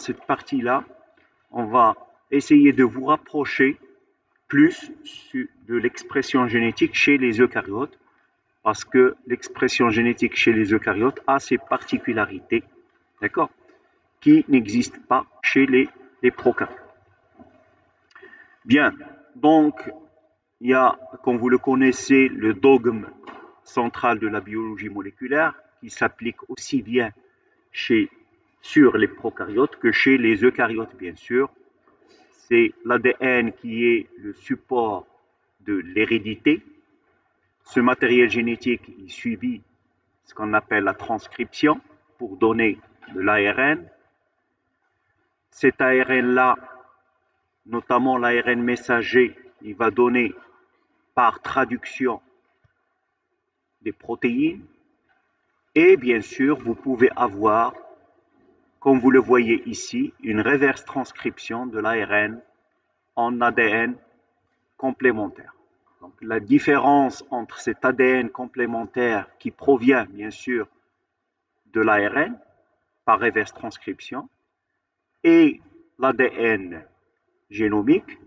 cette partie-là, on va essayer de vous rapprocher plus de l'expression génétique chez les eucaryotes, parce que l'expression génétique chez les eucaryotes a ses particularités, d'accord, qui n'existent pas chez les prokaryotes. Bien, donc, il y a, comme vous le connaissez, le dogme central de la biologie moléculaire qui s'applique aussi bien sur les prokaryotes que chez les eucaryotes, bien sûr. C'est l'ADN qui est le support de l'hérédité. Ce matériel génétique il subit ce qu'on appelle la transcription pour donner de l'ARN. Cet ARN-là, notamment l'ARN messager, il va donner par traduction des protéines. Et bien sûr, vous pouvez avoir, comme vous le voyez ici, une reverse transcription de l'ARN en ADN complémentaire. Donc, la différence entre cet ADN complémentaire qui provient bien sûr de l'ARN par reverse transcription et l'ADN génomique,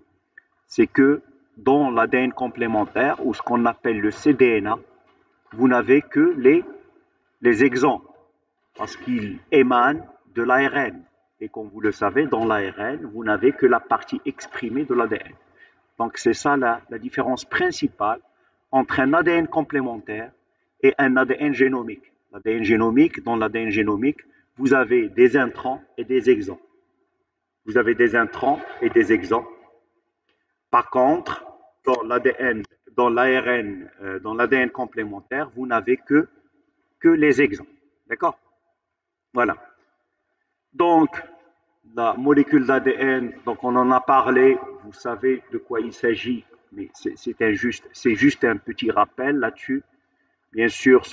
c'est que dans l'ADN complémentaire, ou ce qu'on appelle le cDNA, vous n'avez que les exons, parce qu'ils émanent de l'ARN. Et comme vous le savez, dans l'ARN, vous n'avez que la partie exprimée de l'ADN. Donc c'est ça la différence principale entre un ADN complémentaire et un ADN génomique. L'ADN génomique, dans l'ADN génomique, vous avez des introns et des exons. Vous avez des introns et des exons. Par contre, dans l'ADN, dans l'ADN complémentaire, vous n'avez que les exons. D'accord? Voilà. Donc, la molécule d'ADN, donc on en a parlé, vous savez de quoi il s'agit, mais c'est juste un petit rappel là-dessus. Bien sûr,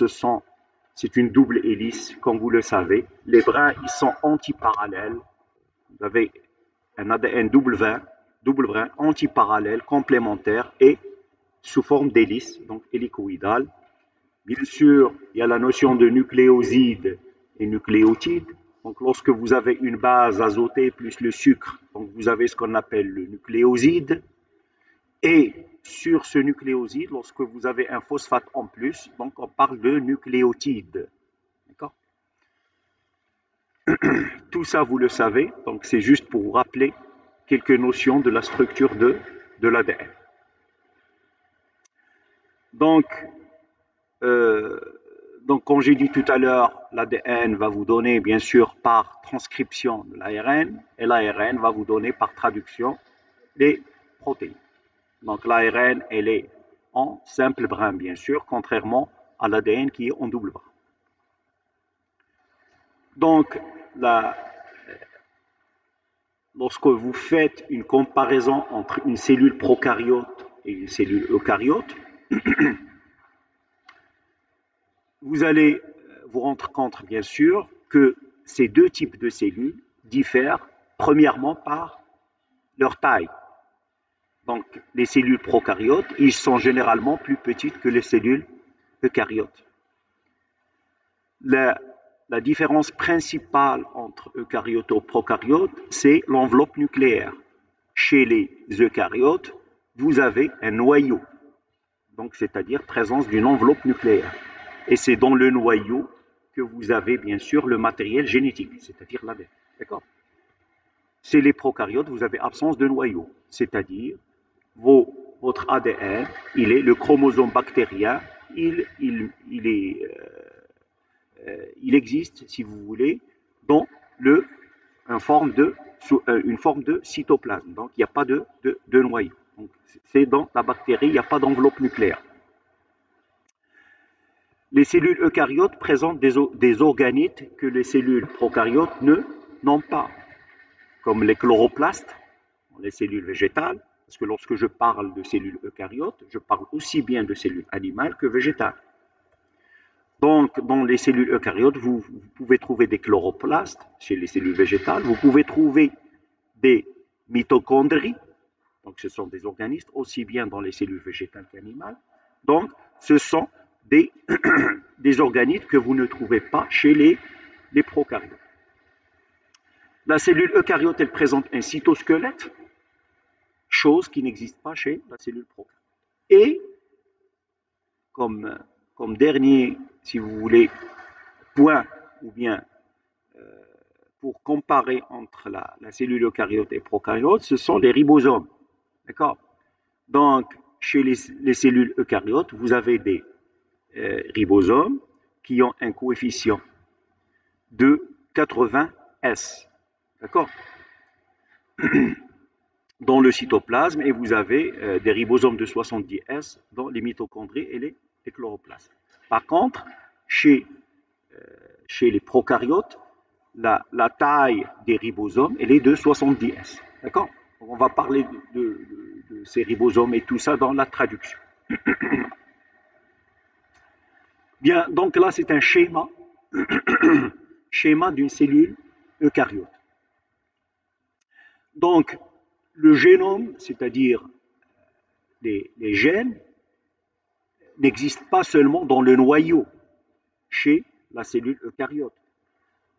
c'est une double hélice, comme vous le savez. Les brins, ils sont antiparallèles. Vous avez un ADN double brin, antiparallèle, complémentaire et sous forme d'hélice, donc hélicoïdale. Bien sûr, il y a la notion de nucléoside et nucléotide. Donc, lorsque vous avez une base azotée plus le sucre, donc vous avez ce qu'on appelle le nucléoside. Et sur ce nucléoside, lorsque vous avez un phosphate en plus, donc on parle de nucléotide. D'accord? Tout ça, vous le savez. Donc, c'est juste pour vous rappeler quelques notions de la structure de l'ADN. Donc, comme j'ai dit tout à l'heure, l'ADN va vous donner, bien sûr, par transcription de l'ARN, et l'ARN va vous donner par traduction des protéines. Donc, l'ARN, elle est en simple brin, bien sûr, contrairement à l'ADN qui est en double brin. Donc, lorsque vous faites une comparaison entre une cellule prokaryote et une cellule eucaryote, vous allez vous rendre compte, bien sûr, que ces deux types de cellules diffèrent premièrement par leur taille. Donc, les cellules prokaryotes, ils sont généralement plus petites que les cellules eucaryotes. La différence principale entre eucaryotes et prokaryotes, c'est l'enveloppe nucléaire. Chez les eucaryotes, vous avez un noyau, donc c'est-à-dire présence d'une enveloppe nucléaire. Et c'est dans le noyau que vous avez bien sûr le matériel génétique, c'est-à-dire l'ADN. D'accord? Chez les prokaryotes, vous avez absence de noyau, c'est-à-dire votre ADN, il est le chromosome bactérien, il existe, si vous voulez, dans une forme de cytoplasme. Donc, il n'y a pas de noyau. Donc, c'est dans la bactérie, il n'y a pas d'enveloppe nucléaire. Les cellules eucaryotes présentent des organites que les cellules prokaryotes n'ont pas, comme les chloroplastes, les cellules végétales, parce que lorsque je parle de cellules eucaryotes, je parle aussi bien de cellules animales que végétales. Donc, dans les cellules eucaryotes, vous pouvez trouver des chloroplastes chez les cellules végétales, vous pouvez trouver des mitochondries, donc ce sont des organismes aussi bien dans les cellules végétales qu'animales. Donc, ce sont des organismes que vous ne trouvez pas chez les prokaryotes. La cellule eucaryote, elle présente un cytosquelette, chose qui n'existe pas chez la cellule prokaryote. Et comme, comme dernier, si vous voulez, point, ou bien pour comparer entre la cellule eucaryote et prokaryote, ce sont les ribosomes. D'accord? Donc, chez les cellules eucaryotes, vous avez des ribosomes qui ont un coefficient de 80S. D'accord? Dans le cytoplasme, et vous avez des ribosomes de 70S dans les mitochondries et les chloroplastes. Par contre, chez les prokaryotes, la taille des ribosomes, elle est de 70S. D'accord? On va parler de ces ribosomes et tout ça dans la traduction. Bien, donc là, c'est un schéma d'une cellule eucaryote. Donc, le génome, c'est-à-dire les gènes, n'existent pas seulement dans le noyau chez la cellule eucaryote.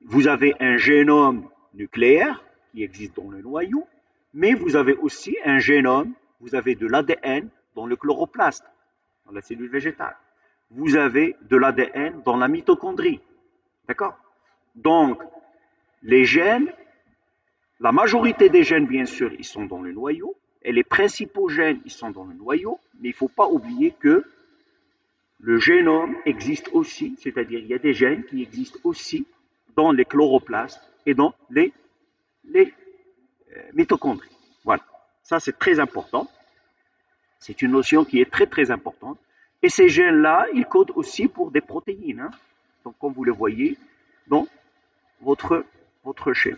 Vous avez un génome nucléaire qui existe dans le noyau, mais vous avez aussi un génome, vous avez de l'ADN dans le chloroplaste, dans la cellule végétale. Vous avez de l'ADN dans la mitochondrie. D'accord? Donc, les gènes, la majorité des gènes, bien sûr, ils sont dans le noyau, et les principaux gènes, ils sont dans le noyau, mais il ne faut pas oublier que le génome existe aussi, c'est-à-dire il y a des gènes qui existent aussi dans les chloroplastes et dans les mitochondries. Voilà, ça c'est très important. C'est une notion qui est très très importante. Et ces gènes-là, ils codent aussi pour des protéines. Hein. Donc comme vous le voyez dans votre schéma.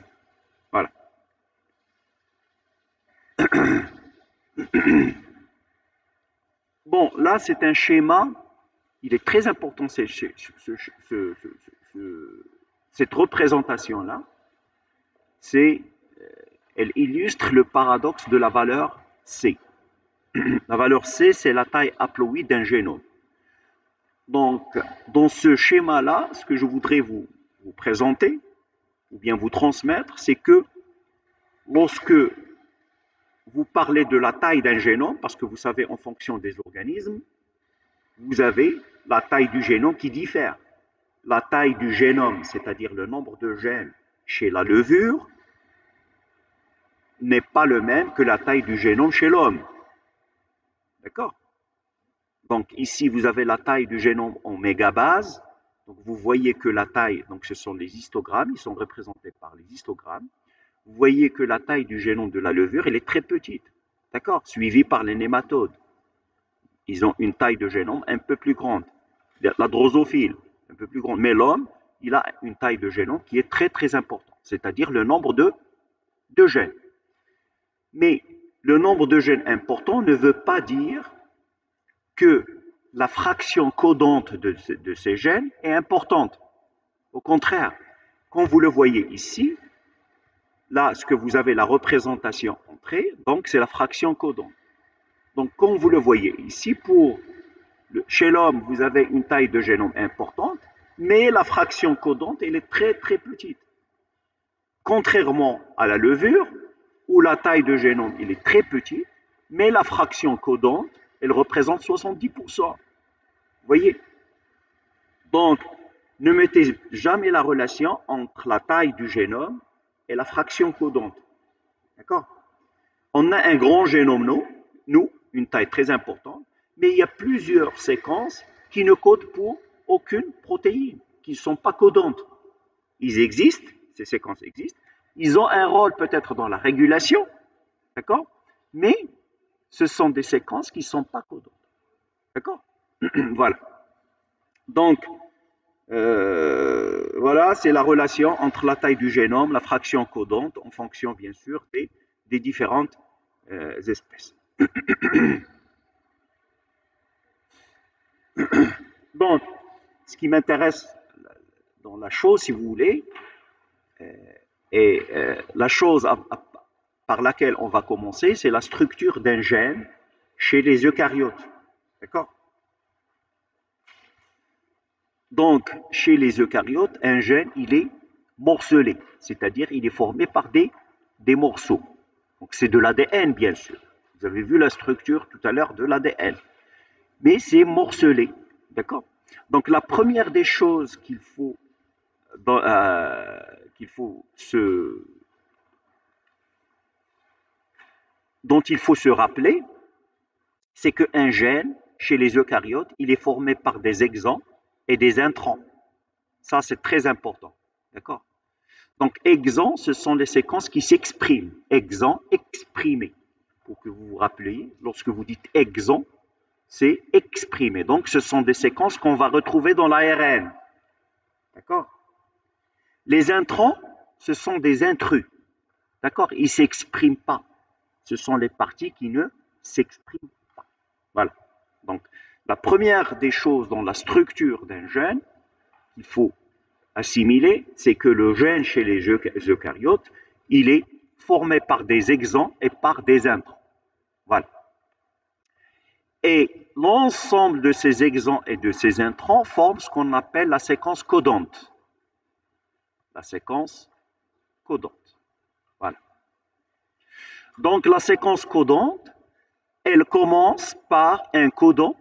Voilà. Bon, là c'est un schéma, il est très important cette représentation-là. C'est, elle illustre le paradoxe de la valeur C. La valeur C, c'est la taille haploïde d'un génome. Donc, dans ce schéma-là, ce que je voudrais vous présenter, ou bien vous transmettre, c'est que lorsque vous parlez de la taille d'un génome, parce que vous savez, en fonction des organismes, vous avez la taille du génome qui diffère. La taille du génome, c'est-à-dire le nombre de gènes chez la levure, n'est pas le même que la taille du génome chez l'homme. D'accord? Donc ici, vous avez la taille du génome en mégabases. Donc vous voyez que la taille, donc ce sont les histogrammes, ils sont représentés par les histogrammes. Vous voyez que la taille du génome de la levure, elle est très petite. D'accord? Suivie par les nématodes. Ils ont une taille de génome un peu plus grande. La drosophile, un peu plus grande. Mais l'homme, il a une taille de génome qui est très très importante, c'est-à-dire le nombre de gènes. Mais le nombre de gènes important ne veut pas dire que la fraction codante de ces gènes est importante. Au contraire, quand vous le voyez ici, là, ce que vous avez, la représentation entrée, donc c'est la fraction codante. Donc, comme vous le voyez ici, chez l'homme, vous avez une taille de génome importante, mais la fraction codante, elle est très très petite. Contrairement à la levure, où la taille de génome, elle est très petite, mais la fraction codante, elle représente 70%. Vous voyez? Donc, ne mettez jamais la relation entre la taille du génome et la fraction codante. D'accord? On a un grand génome, nous, une taille très importante, mais il y a plusieurs séquences qui ne codent pour aucune protéine, qui ne sont pas codantes. Ils existent, ces séquences existent, ils ont un rôle peut-être dans la régulation, d'accord? Mais ce sont des séquences qui ne sont pas codantes. D'accord? Voilà. Donc, voilà, c'est la relation entre la taille du génome, la fraction codante, en fonction bien sûr des différentes espèces. Donc, ce qui m'intéresse dans la chose, si vous voulez, et la chose par laquelle on va commencer, c'est la structure d'un gène chez les eucaryotes. D'accord? Donc, chez les eucaryotes, un gène, il est morcelé, c'est-à-dire il est formé par des morceaux. Donc c'est de l'ADN, bien sûr. Vous avez vu la structure tout à l'heure de l'ADN. Mais c'est morcelé. D'accord? Donc la première des choses qu'il faut dont il faut se rappeler, c'est qu'un gène, chez les eucaryotes, il est formé par des exons et des introns. Ça, c'est très important. D'accord? Donc, exons, ce sont les séquences qui s'expriment. Exons, exprimé. Pour que vous vous rappeliez, lorsque vous dites exon, c'est exprimé. Donc, ce sont des séquences qu'on va retrouver dans l'ARN. D'accord? Les introns, ce sont des intrus. D'accord? Ils ne s'expriment pas. Ce sont les parties qui ne s'expriment pas. Voilà. Donc, la première des choses dans la structure d'un gène qu'il faut assimiler, c'est que le gène chez les eucaryotes, il est formé par des exons et par des introns. Voilà. Et l'ensemble de ces exons et de ces introns forment ce qu'on appelle la séquence codante. La séquence codante. Voilà. Donc la séquence codante, elle commence par un codon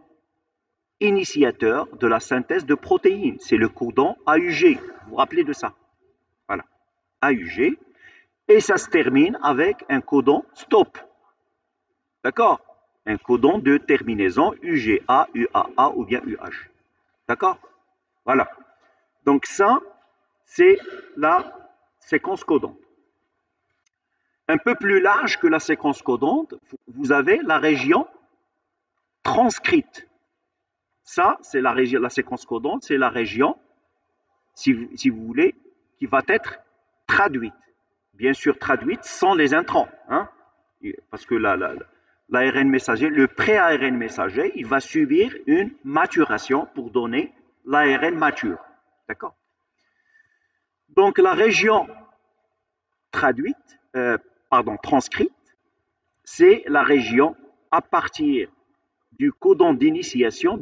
initiateur de la synthèse de protéines. C'est le codon AUG. Vous vous rappelez de ça? Voilà. AUG. Et ça se termine avec un codon stop. D'accord? Un codon de terminaison UGA, UAA ou bien UH. D'accord? Voilà. Donc ça, c'est la séquence codante. Un peu plus large que la séquence codante, vous avez la région transcrite. Ça, c'est la séquence codante, c'est la région, si vous voulez, qui va être traduite. Bien sûr, traduite sans les introns. Hein? Parce que l'ARN messager, le pré-ARN messager, il va subir une maturation pour donner l'ARN mature. D'accord? Donc, la région traduite, transcrite, c'est la région à partir du codon d'initiation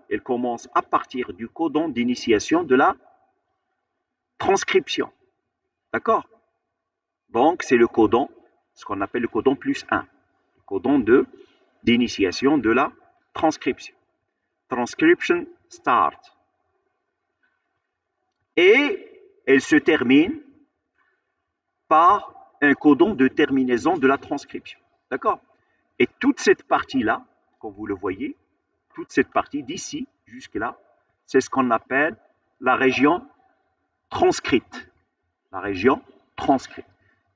elle commence à partir du codon d'initiation de la transcription. D'accord? Donc, c'est le codon, ce qu'on appelle le codon plus 1, le codon d'initiation de la transcription. Transcription start. Et elle se termine par un codon de terminaison de la transcription. D'accord? Et toute cette partie-là, comme vous le voyez, toute cette partie d'ici jusque-là, c'est ce qu'on appelle la région transcrite. La région transcrite.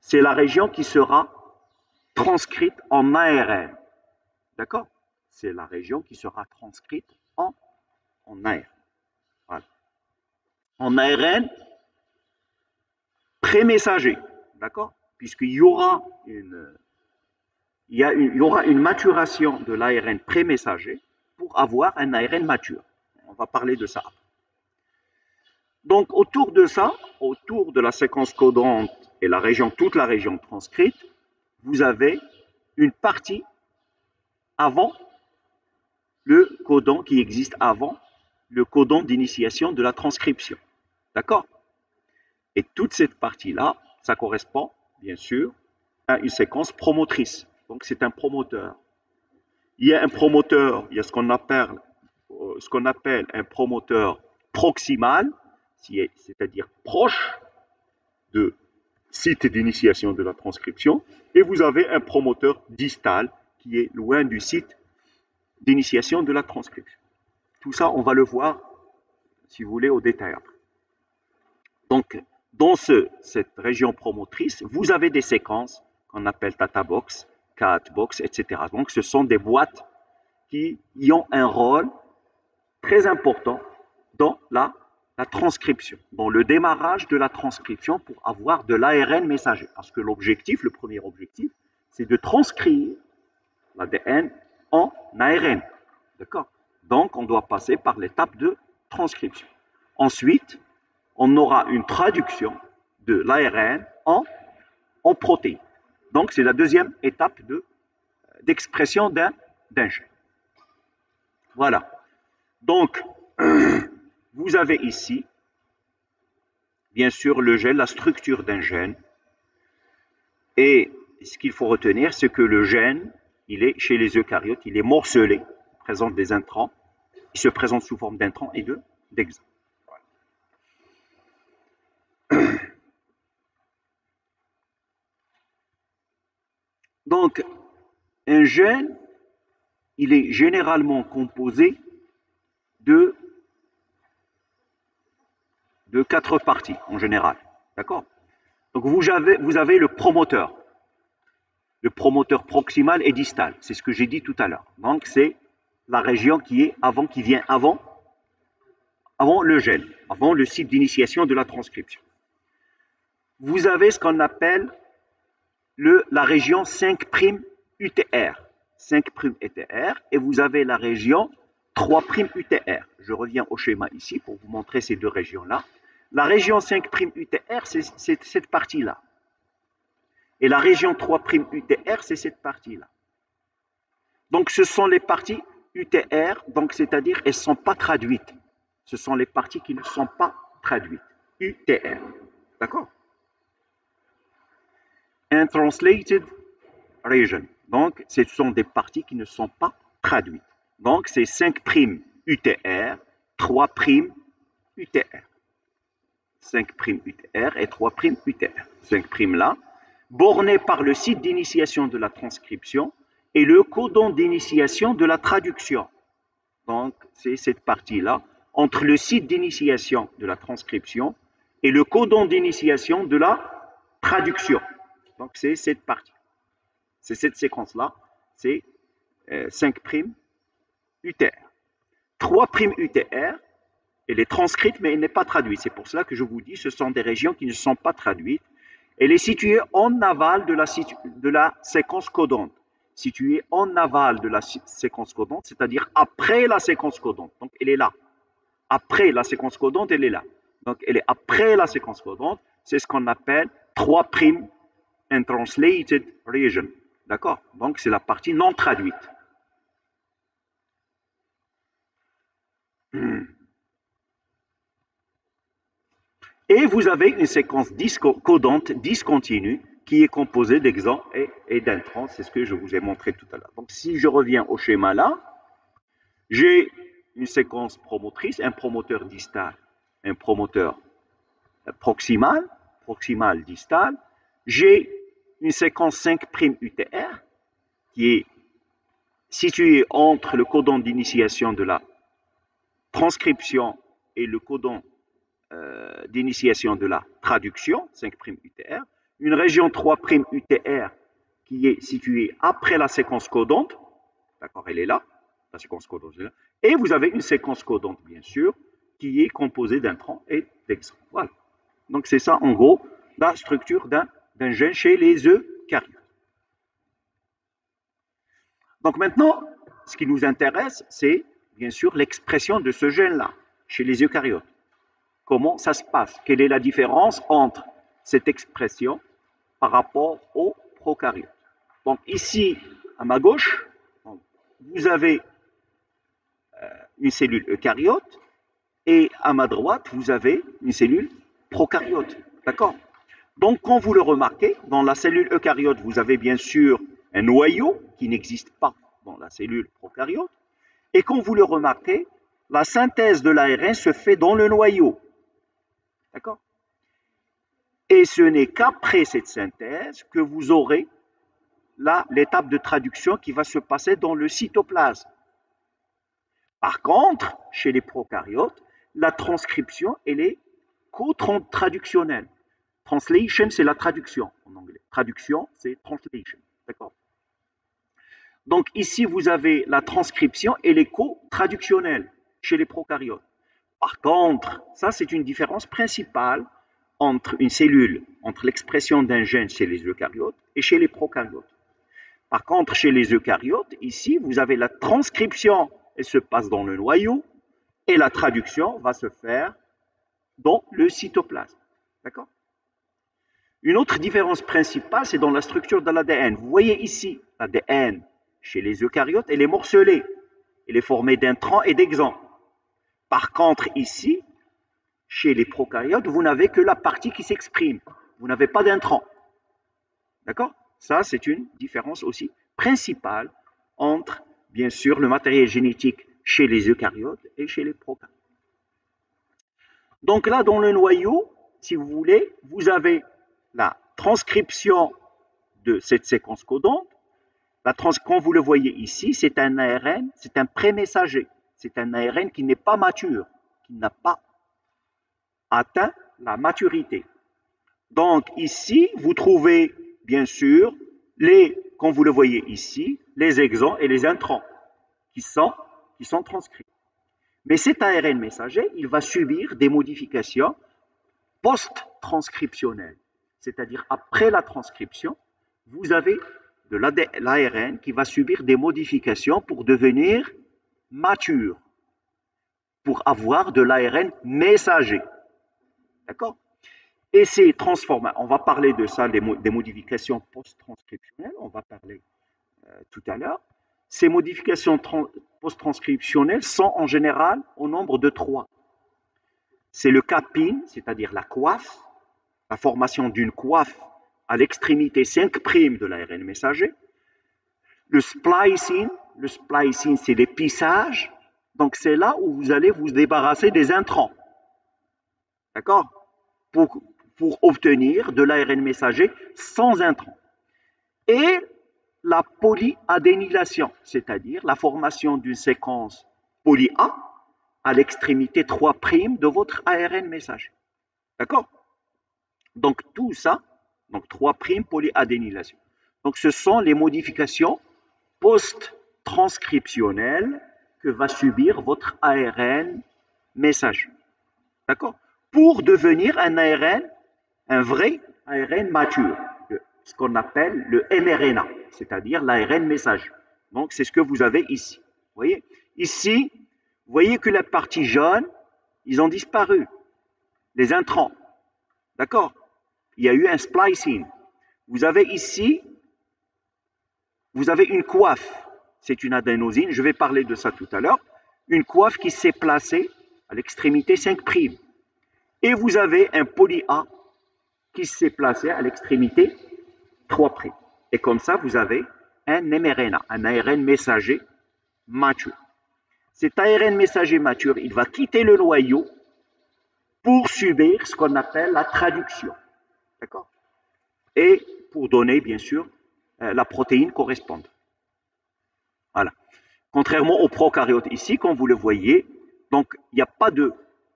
C'est la région qui sera transcrite en ARN. D'accord? C'est la région qui sera transcrite en ARN. Voilà. En ARN pré-messager. D'accord? Puisqu'il y aura il y aura une maturation de l'ARN pré-messager pour avoir un ARN mature. On va parler de ça. Donc, autour de ça, autour de la séquence codante et toute la région transcrite, vous avez une partie avant le codon qui existe avant le codon d'initiation de la transcription. D'accord? Et toute cette partie-là, ça correspond, bien sûr, à une séquence promotrice. Donc, c'est un promoteur. Il y a un promoteur, il y a ce qu'on appelle un promoteur proximal, c'est-à-dire proche de site d'initiation de la transcription, et vous avez un promoteur distal qui est loin du site d'initiation de la transcription. Tout ça, on va le voir, si vous voulez, au détail après. Donc, dans cette région promotrice, vous avez des séquences qu'on appelle Tata Box, Cat Box, etc. Donc, ce sont des boîtes qui y ont un rôle très important dans la transcription, dans le démarrage de la transcription pour avoir de l'ARN messager. Parce que le premier objectif, c'est de transcrire l'ADN en ARN. D'accord? Donc, on doit passer par l'étape de transcription. Ensuite, on aura une traduction de l'ARN en protéines. Donc, c'est la deuxième étape d'expression d'un gène. Voilà. Donc, vous avez ici bien sûr le gène, la structure d'un gène. Et ce qu'il faut retenir, c'est que le gène, il est chez les eucaryotes, il est morcelé, il présente des intrants, il se présente sous forme d'intrants et d'exons. Donc, un gène, il est généralement composé de 4 parties en général. D'accord? Donc, vous avez le promoteur proximal et distal. C'est ce que j'ai dit tout à l'heure. Donc, c'est la région qui vient avant le gène, avant le site d'initiation de la transcription. Vous avez ce qu'on appelle la région 5' UTR. 5' UTR, et vous avez la région 3' UTR. Je reviens au schéma ici pour vous montrer ces deux régions-là. La région 5' UTR, c'est cette partie-là. Et la région 3' UTR, c'est cette partie-là. Donc, ce sont les parties UTR, donc c'est-à-dire elles ne sont pas traduites. Ce sont les parties qui ne sont pas traduites. UTR. D'accord? Untranslated region. Donc, ce sont des parties qui ne sont pas traduites. Donc, c'est 5' UTR, 3' UTR. 5' UTR et 3' UTR. 5' là, borné par le site d'initiation de la transcription et le codon d'initiation de la traduction. Donc, c'est cette partie-là, entre le site d'initiation de la transcription et le codon d'initiation de la traduction. Donc, c'est cette partie. C'est cette séquence-là, c'est 5' UTR. 3' UTR, elle est transcrite, mais elle n'est pas traduite. C'est pour cela que je vous dis, ce sont des régions qui ne sont pas traduites. Elle est située en aval de la séquence codante. Située en aval de la séquence codante, c'est-à-dire après la séquence codante. Donc, elle est là. Après la séquence codante, elle est là. Donc, elle est après la séquence codante. C'est ce qu'on appelle 3' untranslated region. D'accord? Donc, c'est la partie non traduite. Et vous avez une séquence codante discontinue qui est composée d'exons et d'intrants. C'est ce que je vous ai montré tout à l'heure. Donc, si je reviens au schéma là, j'ai une séquence promotrice, un promoteur distal, un promoteur proximal distal. J'ai une séquence 5' UTR qui est située entre le codon d'initiation de la transcription et le codon d'initiation de la traduction, 5' UTR, une région 3' UTR qui est située après la séquence codante, d'accord, elle est là, la séquence codante est là, et vous avez une séquence codante, bien sûr, qui est composée d'intrants et d'exons. Voilà. Donc, c'est ça, en gros, la structure d'un gène chez les eucaryotes. Donc, maintenant, ce qui nous intéresse, c'est, bien sûr, l'expression de ce gène-là, chez les eucaryotes. Comment ça se passe? Quelle est la différence entre cette expression par rapport aux prokaryotes? Donc, ici, à ma gauche, vous avez une cellule eucaryote, et à ma droite, vous avez une cellule prokaryote. D'accord? Donc, quand vous le remarquez, dans la cellule eucaryote, vous avez bien sûr un noyau qui n'existe pas dans la cellule prokaryote. Et quand vous le remarquez, la synthèse de l'ARN se fait dans le noyau. D'accord? Et ce n'est qu'après cette synthèse que vous aurez l'étape de traduction qui va se passer dans le cytoplasme. Par contre, chez les prokaryotes, la transcription, elle est co-traductionnelle. Translation, c'est la traduction en anglais. Traduction, c'est translation. D'accord? Donc ici, vous avez la transcription, elle est co-traductionnelle chez les prokaryotes. Par contre, ça, c'est une différence principale entre une cellule, entre l'expression d'un gène chez les eucaryotes et chez les prokaryotes. Par contre, chez les eucaryotes, ici, vous avez la transcription, elle se passe dans le noyau, et la traduction va se faire dans le cytoplasme. D'accord? Une autre différence principale, c'est dans la structure de l'ADN. Vous voyez ici, l'ADN chez les eucaryotes, elle est morcelée. Elle est formée d'intrants et d'exons. Par contre, ici, chez les prokaryotes, vous n'avez que la partie qui s'exprime. Vous n'avez pas d'intrant. D'accord? Ça, c'est une différence aussi principale entre, bien sûr, le matériel génétique chez les eucaryotes et chez les prokaryotes. Donc là, dans le noyau, si vous voulez, vous avez la transcription de cette séquence codante. Quand vous le voyez ici, c'est un ARN, c'est un pré-messager. C'est un ARN qui n'est pas mature, qui n'a pas atteint la maturité. Donc ici, vous trouvez bien sûr, comme vous le voyez ici, les exons et les introns qui sont transcrits. Mais cet ARN messager, il va subir des modifications post-transcriptionnelles. C'est-à-dire après la transcription, vous avez de l'ARN qui va subir des modifications pour devenir mature, pour avoir de l'ARN messager. D'accord? Et ces transformations, on va parler de ça, des modifications post-transcriptionnelles, on va parler tout à l'heure. Ces modifications post-transcriptionnelles sont en général au nombre de 3. C'est le capping, c'est-à-dire la coiffe, la formation d'une coiffe à l'extrémité 5' de l'ARN messager. Le splicing c'est l'épissage. Donc c'est là où vous allez vous débarrasser des intrants. D'accord? Pour obtenir de l'ARN messager sans intrants. Et la polyadénylation, c'est-à-dire la formation d'une séquence poly-A à l'extrémité 3' de votre ARN messager. D'accord? Donc tout ça, donc 3' polyadénylation. Donc ce sont les modifications post-transcriptionnelles que va subir votre ARN messager. D'accord? Pour devenir un ARN, un vrai ARN mature, ce qu'on appelle le mRNA, c'est-à-dire l'ARN messager. Donc c'est ce que vous avez ici. Vous voyez? Ici, vous voyez que la partie jaune, ils ont disparu. Les intrants. D'accord? Il y a eu un splicing. Vous avez ici, vous avez une coiffe. C'est une adénosine, je vais parler de ça tout à l'heure. Une coiffe qui s'est placée à l'extrémité 5'. Et vous avez un poly-A qui s'est placé à l'extrémité 3'. Et comme ça, vous avez un mRNA, un ARN messager mature. Cet ARN messager mature, il va quitter le noyau pour subir ce qu'on appelle la traduction. D'accord? Et pour donner, bien sûr, la protéine correspondante. Voilà. Contrairement aux prokaryotes ici, comme vous le voyez, donc il n'y a pas de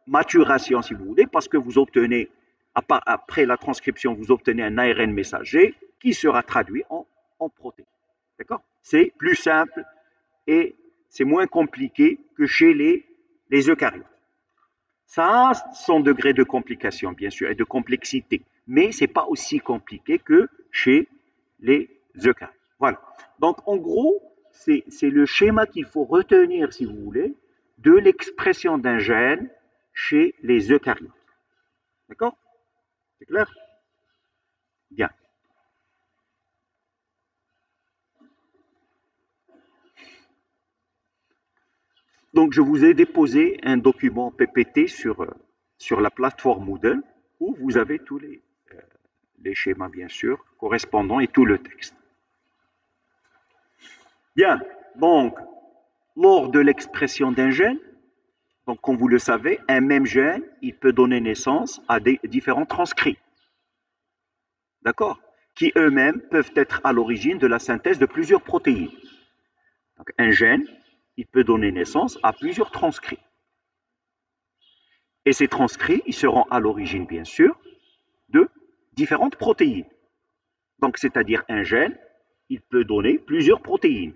maturation, si vous voulez, parce que vous obtenez, après la transcription, vous obtenez un ARN messager qui sera traduit en protéine. D'accord? C'est plus simple et c'est moins compliqué que chez les eucaryotes. Ça a son degré de complication, bien sûr, et de complexité, mais ce n'est pas aussi compliqué que chez les eucaryotes. Voilà. Donc, en gros, c'est le schéma qu'il faut retenir, si vous voulez, de l'expression d'un gène chez les eucaryotes. D'accord? C'est clair? Bien. Donc, je vous ai déposé un document PPT sur la plateforme Moodle où vous avez tous les schémas, bien sûr, correspondants et tout le texte. Bien. Donc, lors de l'expression d'un gène, donc comme vous le savez, un même gène, il peut donner naissance à des différents transcrits. D'accord? Qui eux-mêmes peuvent être à l'origine de la synthèse de plusieurs protéines. Donc, un gène, il peut donner naissance à plusieurs transcrits. Et ces transcrits, ils seront à l'origine, bien sûr, de différentes protéines. Donc, c'est-à-dire un gène, il peut donner plusieurs protéines.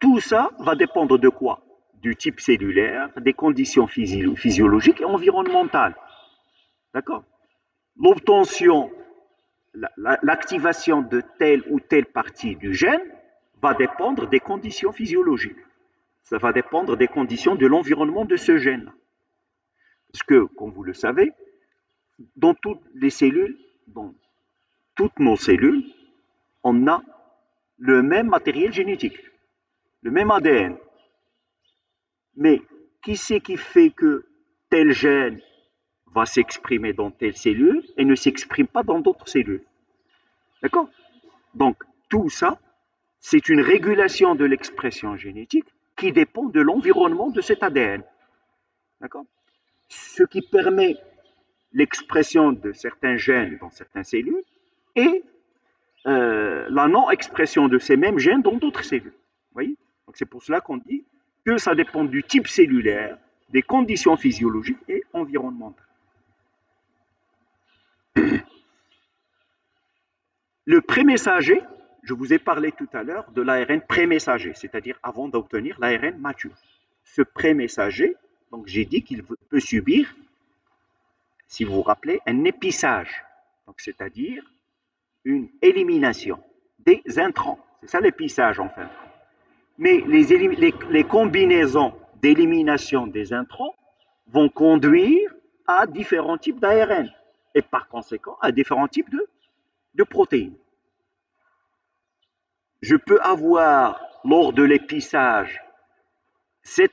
Tout ça va dépendre de quoi? Du type cellulaire, des conditions physiologiques et environnementales. D'accord? L'obtention, l'activation de telle ou telle partie du gène va dépendre des conditions physiologiques. Ça va dépendre des conditions de l'environnement de ce gène. Parce que, comme vous le savez, dans toutes les cellules, dans toutes nos cellules, on a le même matériel génétique, le même ADN. Mais qui c'est qui fait que tel gène va s'exprimer dans telle cellule et ne s'exprime pas dans d'autres cellules? D'accord? Donc, tout ça, c'est une régulation de l'expression génétique qui dépend de l'environnement de cet ADN. D'accord? Ce qui permet l'expression de certains gènes dans certaines cellules et la non-expression de ces mêmes gènes dans d'autres cellules. Vous voyez? Donc c'est pour cela qu'on dit que ça dépend du type cellulaire, des conditions physiologiques et environnementales. Le prémessager, je vous ai parlé tout à l'heure de l'ARN prémessager, c'est-à-dire avant d'obtenir l'ARN mature. Ce prémessager, donc j'ai dit qu'il peut subir, si vous vous rappelez, un épissage, donc c'est-à-dire une élimination des intrants. C'est ça l'épissage en fait. Mais les combinaisons d'élimination des intrants vont conduire à différents types d'ARN et par conséquent à différents types de protéines. Je peux avoir, lors de l'épissage, ce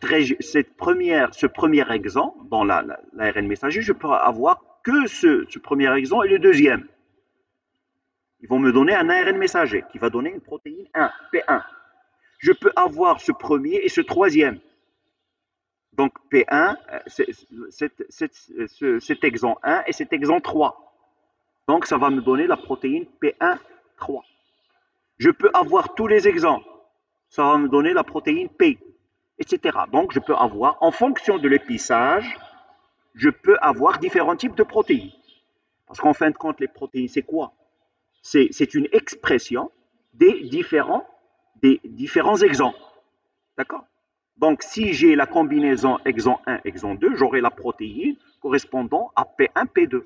premier exon dans l'ARN messager, je peux avoir que ce premier exon et le deuxième. Ils vont me donner un ARN messager qui va donner une protéine 1, P1. Je peux avoir ce premier et ce troisième. Donc P1, cet exon 1 et cet exon 3. Donc ça va me donner la protéine P1, 3. Je peux avoir tous les exons. Ça va me donner la protéine P, etc. Donc je peux avoir, en fonction de l'épissage, je peux avoir différents types de protéines. Parce qu'en fin de compte, les protéines, c'est quoi? C'est une expression des différents exons. D'accord? Donc, si j'ai la combinaison exon 1, exon 2, j'aurai la protéine correspondant à P1, P2.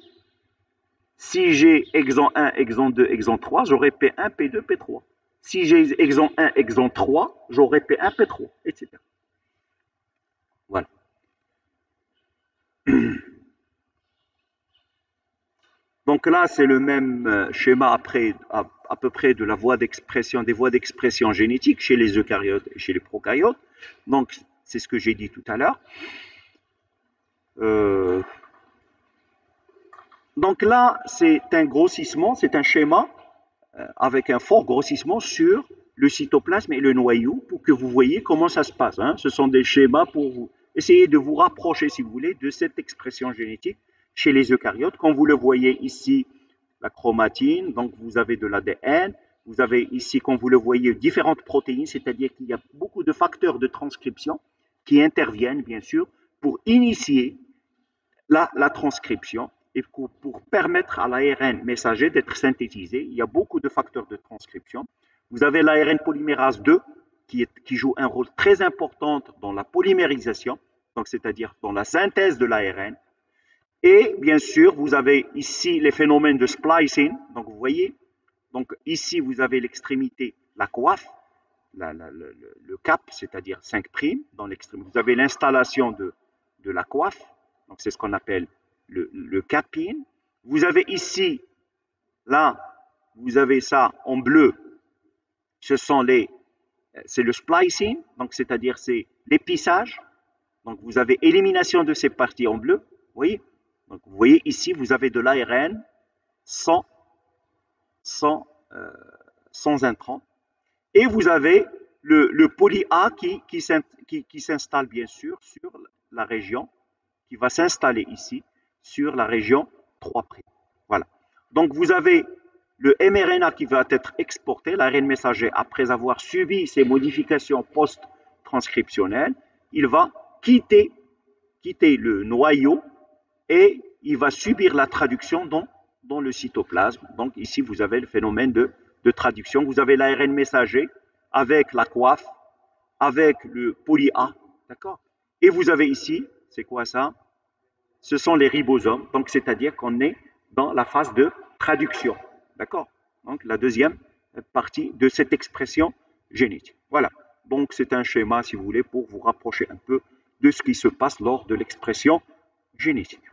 Si j'ai exon 1, exon 2, exon 3, j'aurai P1, P2, P3. Si j'ai exon 1, exon 3, j'aurai P1, P3, etc. Voilà. Donc là, c'est le même schéma après, à peu près de la voie d'expression, des voies d'expression génétiques chez les eucaryotes et chez les prokaryotes. Donc, c'est ce que j'ai dit tout à l'heure. Donc là, c'est un grossissement, c'est un schéma avec un fort grossissement sur le cytoplasme et le noyau pour que vous voyez comment ça se passe. Hein. Ce sont des schémas pour vous essayer de vous rapprocher, si vous voulez, de cette expression génétique chez les eucaryotes. Comme vous le voyez ici, la chromatine, donc vous avez de l'ADN, vous avez ici, comme vous le voyez, différentes protéines, c'est-à-dire qu'il y a beaucoup de facteurs de transcription qui interviennent, bien sûr, pour initier la transcription et pour permettre à l'ARN messager d'être synthétisé. Il y a beaucoup de facteurs de transcription. Vous avez l'ARN polymérase 2 qui joue un rôle très important dans la polymérisation, donc c'est-à-dire dans la synthèse de l'ARN. Et bien sûr, vous avez ici les phénomènes de splicing. Donc vous voyez, donc ici vous avez l'extrémité, la coiffe, le cap, c'est-à-dire 5' dans l'extrémité. Vous avez l'installation de la coiffe, donc c'est ce qu'on appelle le capping. Vous avez ici, là, vous avez ça en bleu, c'est le splicing, donc c'est-à-dire c'est l'épissage. Donc vous avez élimination de ces parties en bleu, vous voyez. Donc vous voyez ici, vous avez de l'ARN sans intrants. Et vous avez le poly A qui s'installe bien sûr sur la région, qui va s'installer ici sur la région 3'. Voilà. Donc vous avez le mRNA qui va être exporté, l'ARN messager, après avoir subi ces modifications post-transcriptionnelles, il va quitter le noyau et il va subir la traduction dans le cytoplasme. Donc ici, vous avez le phénomène de traduction. Vous avez l'ARN messager avec la coiffe, avec le poly A, d'accord? Et vous avez ici, c'est quoi ça? Ce sont les ribosomes, donc c'est-à-dire qu'on est dans la phase de traduction, d'accord? Donc la deuxième partie de cette expression génétique. Voilà, donc c'est un schéma, si vous voulez, pour vous rapprocher un peu de ce qui se passe lors de l'expression génétique.